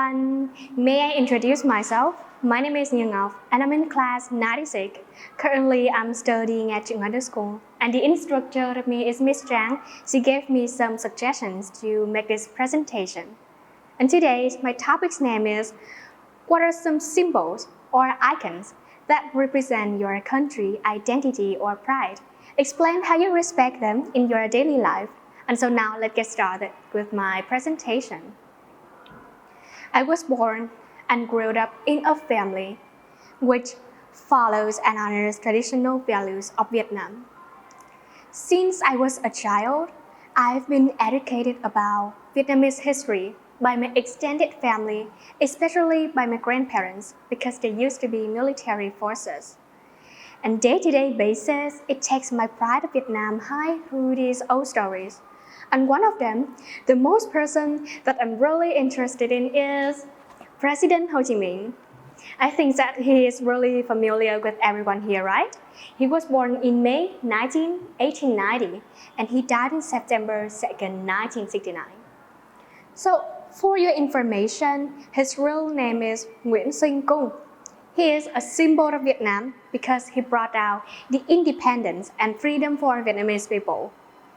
everyone. May I introduce myself? My name is Như Ngọc and I'm in class 96. Currently, I'm studying at Trịnh School and the instructor of me is Miss Trang. She gave me some suggestions to make this presentation. And today, my topic's name is what are some symbols or icons that represent your country, identity, or pride? Explain how you respect them in your daily life. And so now let's get started with my presentation. I was born and grew up in a family which follows and honors traditional values of Vietnam. Since I was a child, I've been educated about Vietnamese history by my extended family, especially by my grandparents, because they used to be military forces. On day-to-day basis, it takes my pride of Vietnam high through these old stories. And one of them, the most person that I'm really interested in is President Ho Chi Minh. I think that he is really familiar with everyone here, right? He was born in May 1890 and he died on September 2nd, 1969. So, for your information, his real name is Nguyễn Sinh Cùng. He is a symbol of Vietnam because he brought out the independence and freedom for Vietnamese people.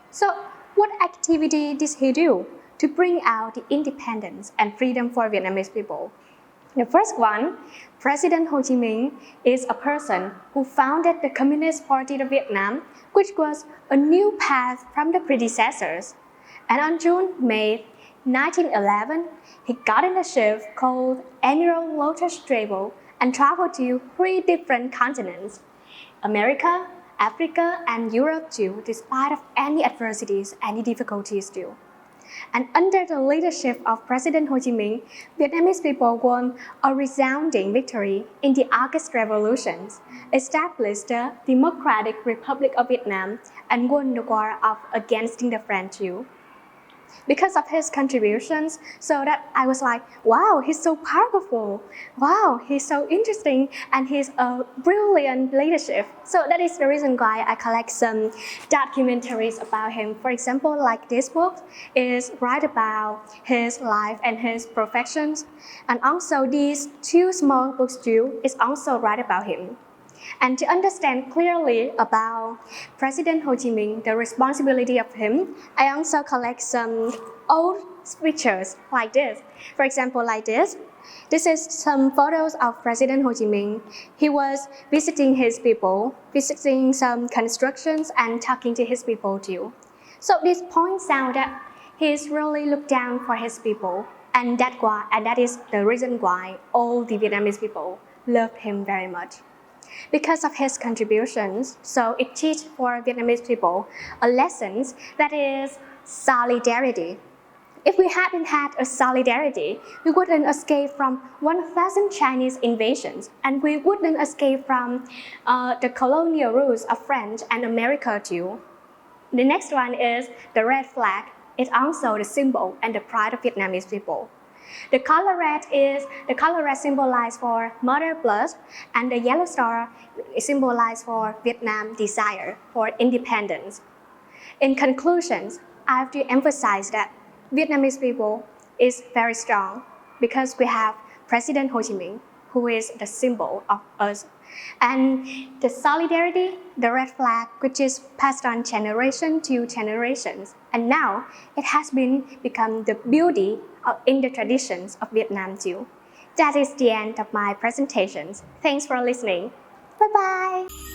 So, what activity did he do to bring out the independence and freedom for Vietnamese people? The first one, President Ho Chi Minh is a person who founded the Communist Party of Vietnam, which was a new path from the predecessors. And on May 1911, he got in a ship called Admiral Lotus Travel and traveled to 3 different continents, America, Africa, and Europe too, despite of any adversities, any difficulties too. And under the leadership of President Ho Chi Minh, Vietnamese people won a resounding victory in the August Revolutions, established the Democratic Republic of Vietnam, and won the war against the French too. Because of his contributions, so that I was like, wow, he's so powerful. Wow, he's so interesting and he's a brilliant leadership. So that is the reason why I collect some documentaries about him. For example, like this book is right about his life and his professions. And also these 2 small books too is also right about him. And to understand clearly about President Ho Chi Minh, the responsibility of him, I also collect some old pictures like this. For example, like this. This is some photos of President Ho Chi Minh. He was visiting his people, visiting some constructions and talking to his people too. So this points out that he's really looked down for his people. And that is the reason why all the Vietnamese people love him very much. Because of his contributions, so it teaches for Vietnamese people a lesson that is solidarity. If we hadn't had a solidarity, we wouldn't escape from 1,000 Chinese invasions, and we wouldn't escape from the colonial rules of French and America too. The next one is the red flag. It's also the symbol and the pride of Vietnamese people. The color red symbolizes for mother blood, and the yellow star symbolizes for Vietnam desire for independence. In conclusions, I have to emphasize that Vietnamese people is very strong because we have President Ho Chi Minh, who is the symbol of us. And the solidarity, the red flag, which is passed on generation to generations. And now it has become the beauty in the traditions of Vietnam too. That is the end of my presentations. Thanks for listening. Bye bye.